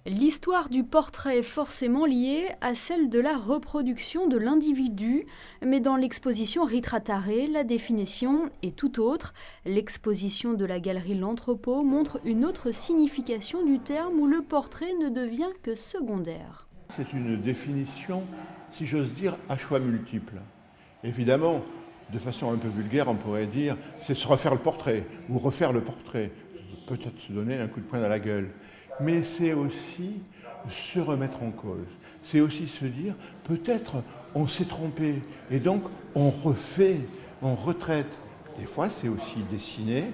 L'histoire du portrait est forcément liée à celle de la reproduction de l'individu, mais dans l'exposition Ritratare, la définition est tout autre. L'exposition de la galerie L'Entrepôt montre une autre signification du terme où le portrait ne devient que secondaire. C'est une définition, si j'ose dire, à choix multiples. Évidemment, de façon un peu vulgaire, on pourrait dire c'est se refaire le portrait ou refaire le portrait. Peut-être se donner un coup de poing dans la gueule. Mais c'est aussi se remettre en cause. C'est aussi se dire peut-être on s'est trompé et donc on refait, on retraite. Des fois, c'est aussi dessiner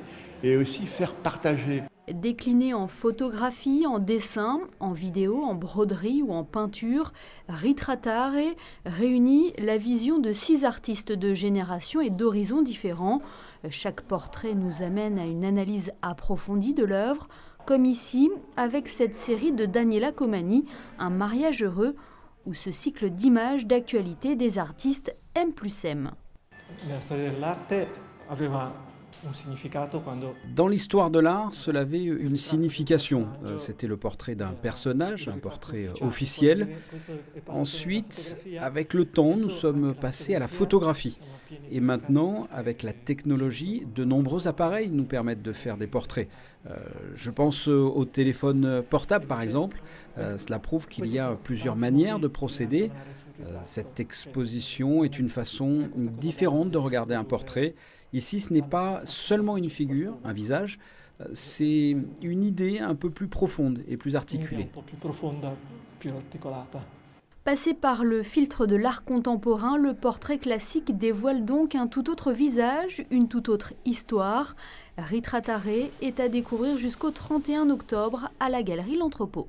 et aussi faire partager. Décliné en photographie, en dessin, en vidéo, en broderie ou en peinture, Ritratare réunit la vision de 6 artistes de générations et d'horizons différents. Chaque portrait nous amène à une analyse approfondie de l'œuvre, comme ici avec cette série de Daniela Comani, Un mariage heureux, où ce cycle d'images d'actualité des artistes M+M. Dans l'histoire de l'art, cela avait une signification. C'était le portrait d'un personnage, un portrait officiel. Ensuite, avec le temps, nous sommes passés à la photographie. Et maintenant, avec la technologie, de nombreux appareils nous permettent de faire des portraits. Je pense au téléphone portable, par exemple. Cela prouve qu'il y a plusieurs manières de procéder. Cette exposition est une façon différente de regarder un portrait. Ici, ce n'est pas seulement une figure, un visage, c'est une idée un peu plus profonde et plus articulée. Passé par le filtre de l'art contemporain, le portrait classique dévoile donc un tout autre visage, une toute autre histoire. Ritratare est à découvrir jusqu'au 31 octobre à la galerie L'Entrepôt.